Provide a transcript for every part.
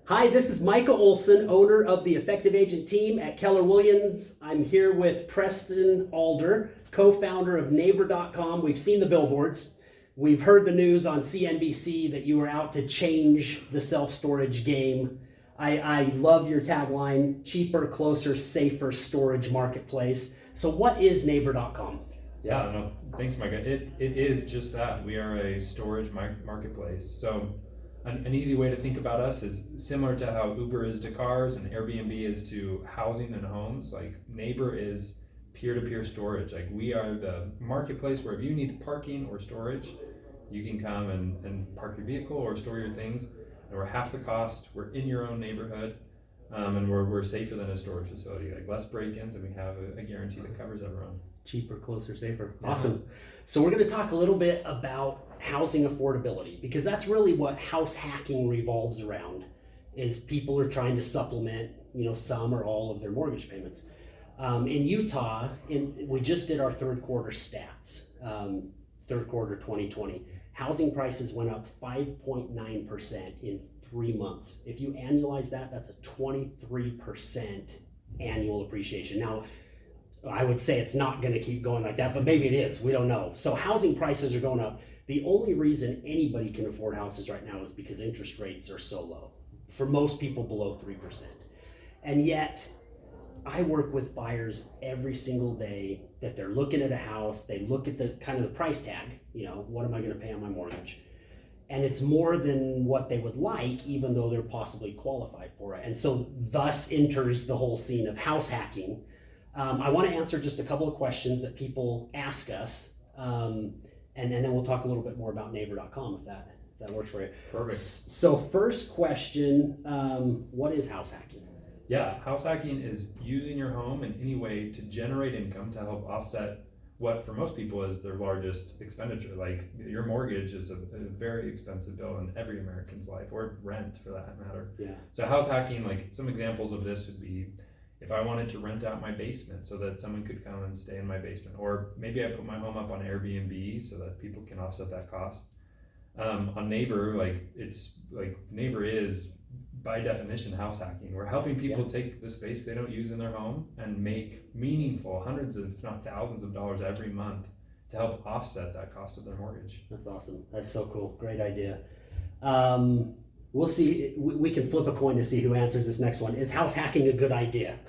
Hi, this is Micah Olson, owner of the Effective Agent team at Keller Williams. I'm here with Preston Alder, co-founder of Neighborcom. We've seen the billboards. We've heard the news on CNBC that you were out to change the self-storage game. I love your tagline, cheaper, closer, safer storage marketplace. So what is Neighbor.com? Yeah, no, thanks, Micah. It is just that. We are a storage marketplace. So an easy way to think about us is similar to how Uber is to cars and Airbnb is to housing and homes. Like Neighbor is peer-to-peer storage. Like we are the marketplace where if you need parking or storage, you can come and park your vehicle or store your things. And we're half the cost. We're in your own neighborhood. And we're safer than a storage facility. Like less break-ins, and we have a guarantee that covers everyone. Cheaper, closer, safer. Yeah. Awesome. So we're going to talk a little bit about housing affordability, because that's really what house hacking revolves around. Is people are trying to supplement, some or all of their mortgage payments. In Utah, we just did our third quarter stats. Third quarter 2020, housing prices went up 5.9% in 3 months. If you annualize that, that's a 23% annual appreciation. Now, I would say it's not going to keep going like that, but maybe it is. We don't know. So housing prices are going up. The only reason anybody can afford houses right now is because interest rates are so low. For most people, below 3%. And yet, I work with buyers every single day that they're looking at a house. They look at the kind of the price tag. What am I going to pay on my mortgage? And it's more than what they would like, even though they're possibly qualified for it. And so thus enters the whole scene of house hacking. I want to answer just a couple of questions that people ask us, and then we'll talk a little bit more about Neighbor.com if that works for you. Perfect. So first question, what is house hacking? Yeah, house hacking is using your home in any way to generate income to help offset what for most people is their largest expenditure. Like your mortgage is a very expensive bill in every American's life, or rent for that matter. Yeah. So house hacking, like some examples of this would be if I wanted to rent out my basement so that someone could come and stay in my basement, or maybe I put my home up on Airbnb so that people can offset that cost. On Neighbor, Neighbor is by definition house hacking. We're helping people take the space they don't use in their home and make meaningful hundreds if not thousands of dollars every month to help offset that cost of their mortgage. That's awesome. That's so cool. Great idea. We'll see. We can flip a coin to see who answers this next one. Is house hacking a good idea?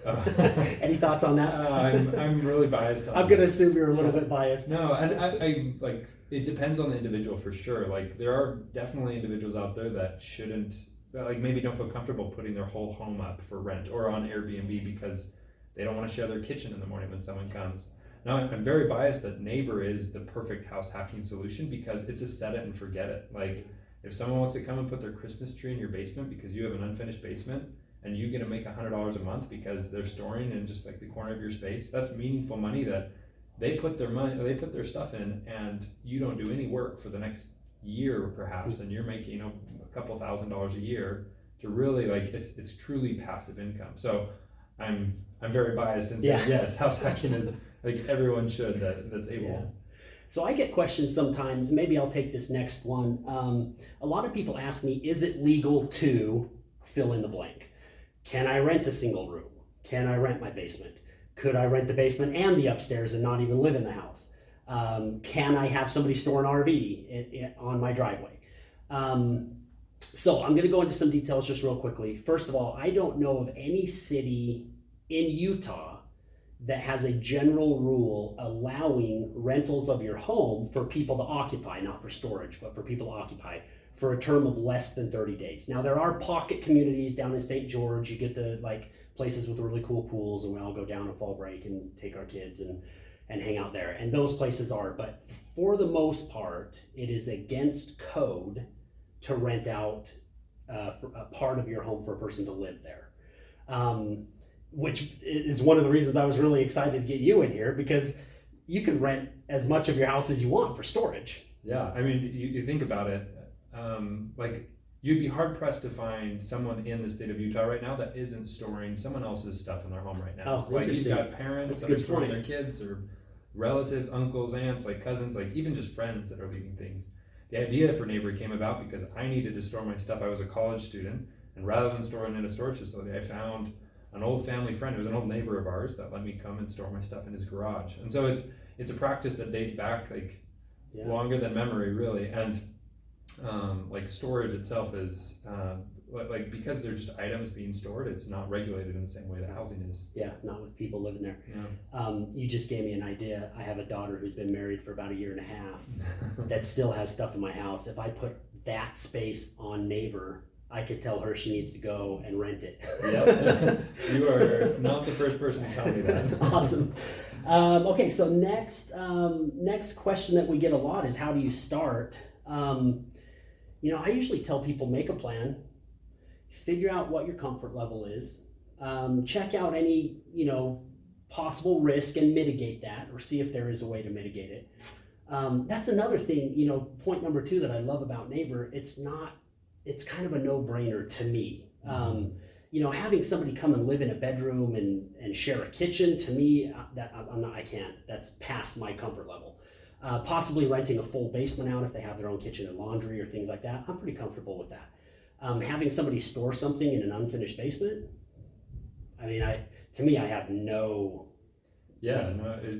Any thoughts on that? I'm really biased on I'm going to assume you're a little bit biased. No, and I like, it depends on the individual for sure. Like there are definitely individuals out there that shouldn't, like maybe don't feel comfortable putting their whole home up for rent or on Airbnb because they don't want to share their kitchen in the morning when someone comes. Now, I'm very biased that Neighbor is the perfect house hacking solution because it's a set it and forget it. Like if someone wants to come and put their Christmas tree in your basement because you have an unfinished basement and you're going to make $100 a month because they're storing in just like the corner of your space, that's meaningful money that they put their stuff in, and you don't do any work for the next year perhaps, and you're making a couple $1,000s a year to really it's truly passive income. So I'm very biased in saying yes, house hacking is like everyone should that's able. Yeah. So I get questions sometimes, maybe I'll take this next one. A lot of people ask me, is it legal to fill in the blank? Can I rent a single room? Can I rent my basement? Could I rent the basement and the upstairs and not even live in the house? Can I have somebody store an RV on my driveway? So I'm going to go into some details just real quickly. First of all, I don't know of any city in Utah that has a general rule allowing rentals of your home for people to occupy, not for storage, but for people to occupy for a term of less than 30 days. Now there are pocket communities down in St. George. You get the places with really cool pools, and we all go down on fall break and take our kids and hang out there. And those places are, but for the most part, it is against code to rent out for a part of your home for a person to live there. Which is one of the reasons I was really excited to get you in here, because you can rent as much of your house as you want for storage. Yeah, I mean, you think about it, you'd be hard pressed to find someone in the state of Utah right now that isn't storing someone else's stuff in their home right now. Oh, like you've got parents that are storing their kids, or relatives, uncles, aunts, like cousins, like even just friends that are leaving things. The idea for Neighbor came about because I needed to store my stuff. I was a college student And rather than storing in a storage facility, I found an old family friend who was an old neighbor of ours that let me come and store my stuff in his garage. And so it's a practice that dates back like longer than memory, really. And like storage itself is like because they're just items being stored, it's not regulated in the same way that housing is. Yeah, not with people living there. Yeah. You just gave me an idea. I have a daughter who's been married for about 1.5 years that still has stuff in my house. If I put that space on Neighbor, I could tell her she needs to go and rent it. Yep. You are not the first person to tell me that. Awesome. Okay, so next question that we get a lot is, how do you start? I usually tell people, make a plan, figure out what your comfort level is, check out any, possible risk and mitigate that, or see if there is a way to mitigate it. That's another thing, point number 2 that I love about Neighbor, it's kind of a no-brainer to me. Having somebody come and live in a bedroom and share a kitchen, to me, I can't. That's past my comfort level. Possibly renting a full basement out if they have their own kitchen and laundry or things like that, I'm pretty comfortable with that. Having somebody store something in an unfinished basement, to me, I have no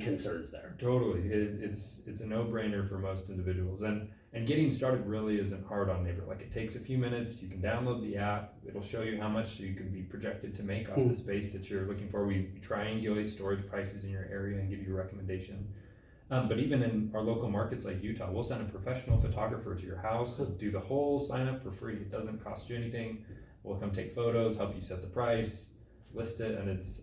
concerns there. Totally, it's a no-brainer for most individuals, and getting started really isn't hard on Neighbor. Like, it takes a few minutes. You can download the app. It'll show you how much you can be projected to make off the space that you're looking for. We triangulate storage prices in your area and give you a recommendation. But even in our local markets like Utah, we'll send a professional photographer to your house and do the whole sign up for free. It doesn't cost you anything. We'll come take photos, help you set the price, list it, and it's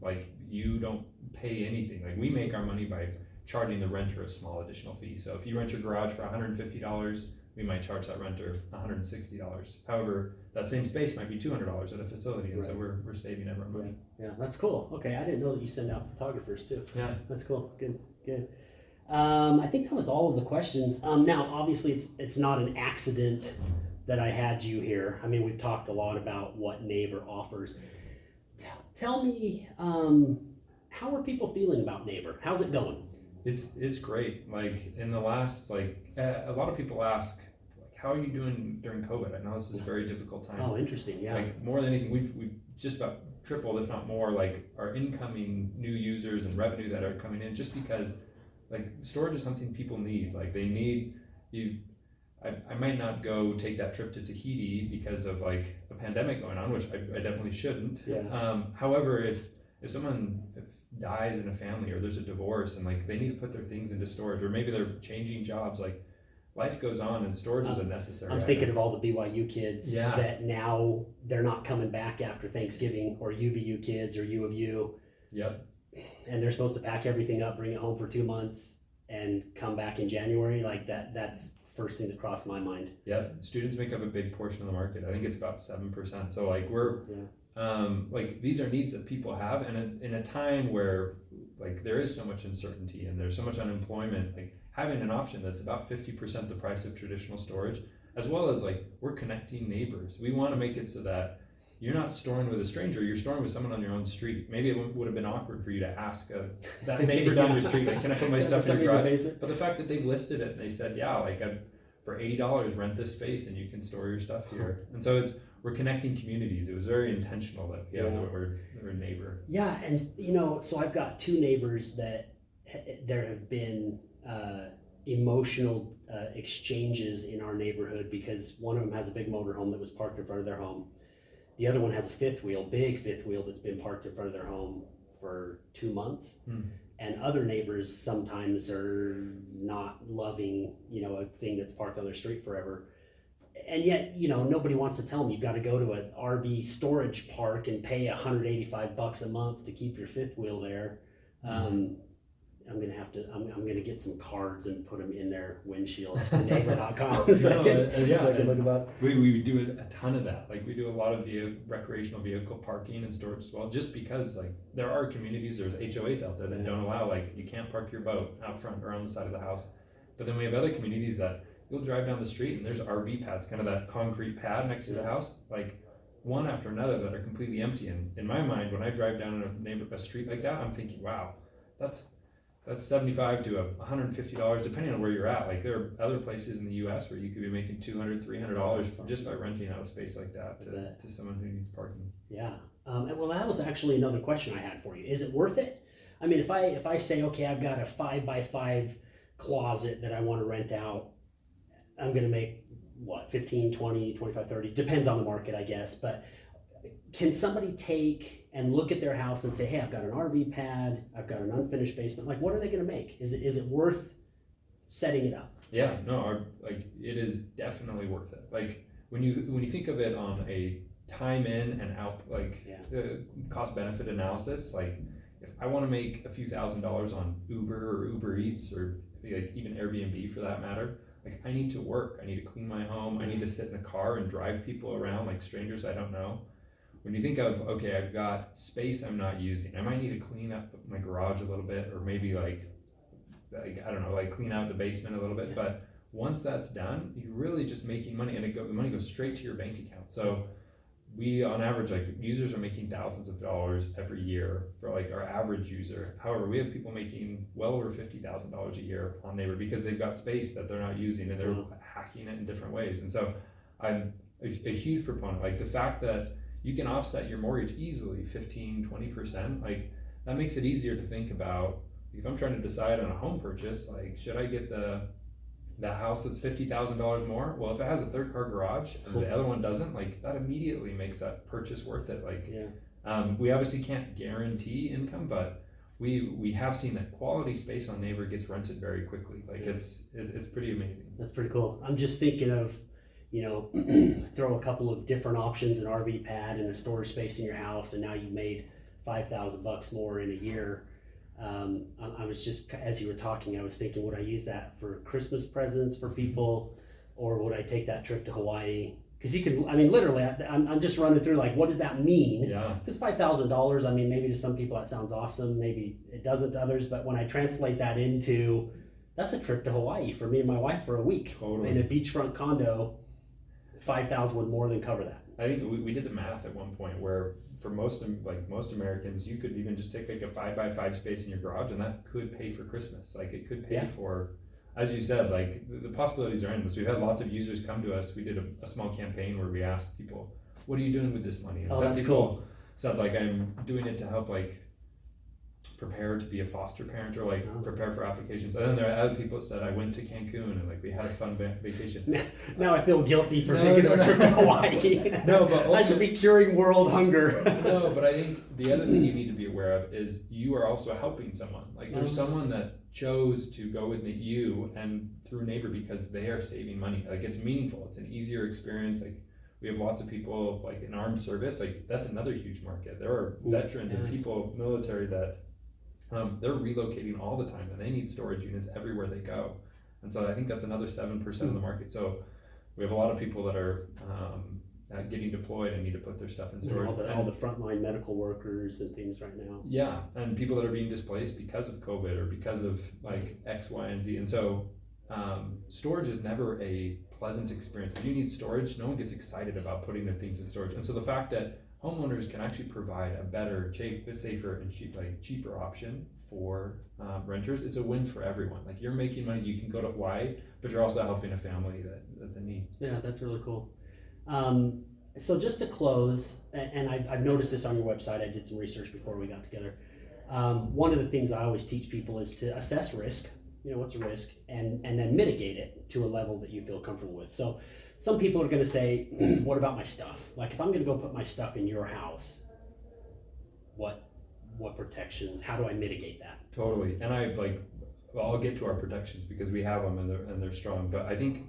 like you don't pay anything. Like, we make our money by charging the renter a small additional fee. So if you rent your garage for $150, we might charge that renter $160. However, that same space might be $200 at a facility, and so we're saving everyone money. Yeah, that's cool. Okay, I didn't know that you send out photographers too. Yeah, that's cool. Good. I think that was all of the questions. Now, obviously, it's not an accident that I had you here. We've talked a lot about what Neighbor offers. Tell me, how are people feeling about Neighbor? How's it going? It's great. Like, in the last, a lot of people ask, how are you doing during COVID? I know this is a very difficult time. Oh, interesting. Yeah. Like, more than anything, we've just about tripled, if not more, like, our incoming new users and revenue that are coming in, just because, like, storage is something people need. Like, they need you. I might not go take that trip to Tahiti because of like a pandemic going on, which I definitely shouldn't. Yeah. However, if someone dies in a family, or there's a divorce and like they need to put their things into storage, or maybe they're changing jobs, like, life goes on and storage is a necessary I'm item. thinking of all the BYU kids that now they're not coming back after Thanksgiving, or UVU kids or U of U. Yep. And they're supposed to pack everything up, bring it home for 2 months, and come back in January. Like, that's first thing that crossed my mind. Yeah, students make up a big portion of the market. I think it's about 7%. So like like, these are needs that people have, and in a time where like there is so much uncertainty and there's so much unemployment, like, having an option that's about 50% the price of traditional storage, as well as like, we're connecting neighbors. We want to make it so that you're not storing with a stranger, you're storing with someone on your own street. Maybe it would have been awkward for you to ask that neighbor down your street, like, can I put my stuff in your garage? But the fact that they've listed it and they said, yeah, like, for $80, rent this space and you can store your stuff here. And so we're connecting communities. It was very intentional that we have the word neighbor. Yeah, and so I've got 2 neighbors that there have been emotional exchanges in our neighborhood, because one of them has a big motorhome that was parked in front of their home. The other one has a big fifth wheel that's been parked in front of their home for 2 months. And other neighbors sometimes are not loving, a thing that's parked on their street forever. And yet, nobody wants to tell them you've got to go to an RV storage park and pay $185 a month to keep your fifth wheel there. I'm gonna get some cards and put them in their windshields for Neighborcom so I can look them up. We do a ton of that. Like, we do a lot of recreational vehicle parking and storage as well, just because like there are communities, there's HOAs out there that don't allow, like, you can't park your boat out front or on the side of the house. But then we have other communities that you'll drive down the street and there's RV pads, kind of that concrete pad next to the house, like one after another, that are completely empty. And in my mind, when I drive down a street like that, I'm thinking, wow, that's $75 to $150 depending on where you're at. Like there are other places in the US where you could be making $200, $300 just by renting out a space like that to someone who needs parking. Yeah. And well, that was actually another question I had for you. Is it worth it? I mean, if I say, okay, I've got a 5x5 closet that I want to rent out, I'm going to make what, 15, 20, 25, 30, depends on the market, I guess. But can somebody take and look at their house and say, hey, I've got an RV pad, I've got an unfinished basement. Like, what are they going to make? Is it worth setting it up? Yeah, no, like it is definitely worth it. Like when you think of it on a time in and out, like the cost benefit analysis, like if I want to make a few $1,000s on Uber or Uber Eats or like even Airbnb for that matter, like I need to work, I need to clean my home, I need to sit in a car and drive people around like strangers I don't know. When you think of, okay, I've got space I'm not using, I might need to clean up my garage a little bit, or maybe like I don't know, like clean out the basement a little bit. But once that's done, you're really just making money, and the money goes straight to your bank account. So we, on average, like users are making thousands of dollars every year for like our average user. However, we have people making well over $50,000 a year on Neighbor because they've got space that they're not using and they're hacking it in different ways. And so I'm a huge proponent, like the fact that you can offset your mortgage easily 15, 20%, like that makes it easier to think about. If I'm trying to decide on a home purchase, like should I get that house that's $50,000 more? Well, if it has a third car garage and the other one doesn't, like that immediately makes that purchase worth it. Like we obviously can't guarantee income, but we have seen that quality space on Neighbor gets rented very quickly. Like it's pretty amazing. That's pretty cool. I'm just thinking of, throw a couple of different options, an RV pad and a storage space in your house, and now you made $5,000 more in a year. I was just, as you were talking, I was thinking, would I use that for Christmas presents for people, or would I take that trip to Hawaii? Because you can, I mean, literally, I'm just running through like, what does that mean? Yeah. Because $5,000, I mean, maybe to some people that sounds awesome, maybe it doesn't to others, but when I translate that into, that's a trip to Hawaii for me and my wife for a week. Totally. In a beachfront condo, 5,000 would more than cover that. I think we did the math at one point where for most Americans, you could even just take like a 5x5 space in your garage and that could pay for Christmas. Like it could pay for, as you said, like the possibilities are endless. We've had lots of users come to us. We did a small campaign where we asked people, what are you doing with this money? And some people said like, I'm doing it to help like prepare to be a foster parent or like prepare for applications. And then there are other people that said, I went to Cancun and like we had a fun vacation. Now I feel guilty for thinking of a trip to Hawaii. No, but also, I should be curing world hunger. No, but I think the other thing you need to be aware of is you are also helping someone. Like there's someone that chose to go with you and through Neighbor because they are saving money. Like it's meaningful. It's an easier experience. Like we have lots of people like in armed service. Like that's another huge market. There are veterans and people, military that they're relocating all the time and they need storage units everywhere they go. And so I think that's another 7% of the market. So we have a lot of people that are getting deployed and need to put their stuff in storage. All the frontline medical workers and things right now. Yeah, and people that are being displaced because of COVID or because of like X, Y, and Z. And so storage is never a pleasant experience. If you need storage, no one gets excited about putting their things in storage. And so the fact that homeowners can actually provide a better, safer, and cheaper option for renters, it's a win for everyone. Like you're making money, you can go to Hawaii, but you're also helping a family that's in need. Yeah, that's really cool. So just to close, and I've noticed this on your website, I did some research before we got together. One of the things I always teach people is to assess risk, what's a risk, and then mitigate it to a level that you feel comfortable with. So some people are going to say, what about my stuff? Like if I'm going to go put my stuff in your house, what protections, how do I mitigate that? Totally. And I'll get to our protections because we have them and they're strong. But I think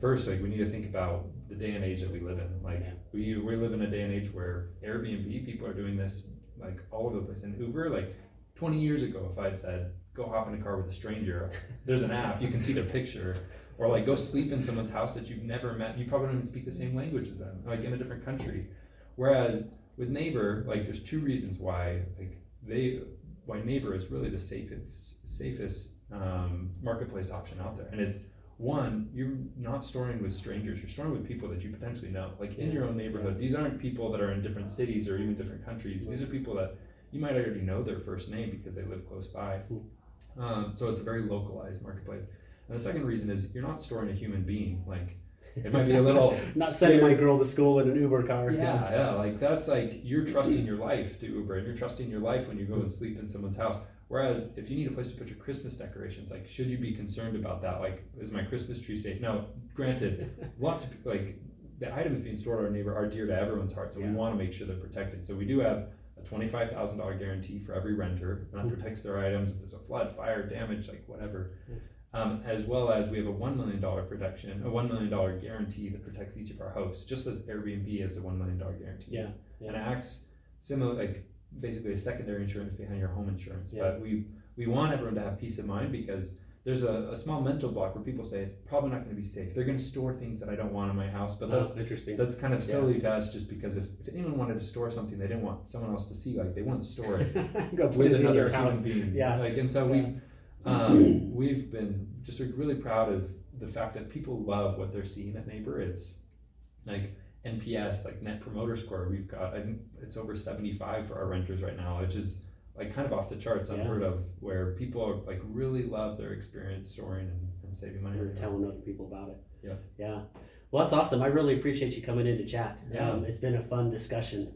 first, like we need to think about the day and age that we live in. Like we live in a day and age where Airbnb, people are doing this like all over the place. And Uber, like 20 years ago, if I'd said, go hop in a car with a stranger, there's an app, you can see their picture. Or like go sleep in someone's house that you've never met. You probably don't even speak the same language as them, like in a different country. Whereas with Neighbor, like there's two reasons why Neighbor is really the safest marketplace option out there. And it's one, you're not storing with strangers, you're storing with people that you potentially know. Like in your own neighborhood, these aren't people that are in different cities or even different countries. These are people that you might already know their first name because they live close by. So it's a very localized marketplace. And the second reason is you're not storing a human being. Like, it might be a little Not sending my girl to school in an Uber car. yeah, like that's like you're trusting your life to Uber, and you're trusting your life when you go and sleep in someone's house. Whereas if you need a place to put your Christmas decorations, like, should you be concerned about that? Like, is my Christmas tree safe? Now, granted, lots of like the items being stored at our neighbor are dear to everyone's heart, so we want to make sure they're protected. So we do have a $25,000 guarantee for every renter that protects their items if there's a flood, fire, damage, like whatever. As well as we have a $1 million protection, a $1 million guarantee that protects each of our hosts, just as Airbnb has a $1 million guarantee. Yeah. And it acts similar, like basically a secondary insurance behind your home insurance. But we want everyone to have peace of mind, because there's a small mental block where people say it's probably not going to be safe. They're going to store things that I don't want in my house. But that's interesting. That's kind of silly to us, just because if anyone wanted to store something they didn't want someone else to see, like, they wouldn't store it Go put with it in another your human house. being. Yeah. Like, and so we've been just really proud of the fact that people love what they're seeing at Neighbor. It's like NPS, like Net Promoter Score. We've got, I think it's over 75 for our renters right now, which is like kind of off the charts, unheard of, where people are like really love their experience storing and saving money. Or telling other people about it. Yeah. Yeah. Well, that's awesome. I really appreciate you coming in to chat. Yeah. It's been a fun discussion.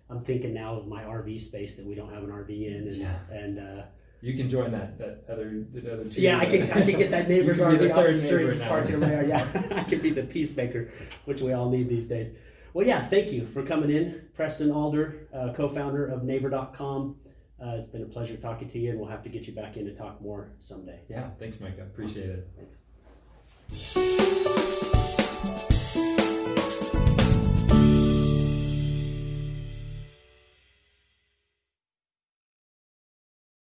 I'm thinking now of my RV space that we don't have an RV in, and you can join the other two. yeah, I can get that neighbor's You can be RV the off the third street, neighbor just now. parked in my yard. Yeah, I can be the peacemaker, which we all need these days. Well, yeah, thank you for coming in, Preston Alder, co-founder of Neighborcom. It's been a pleasure talking to you, and we'll have to get you back in to talk more someday. Yeah, thanks, Micah. Appreciate it. Thanks.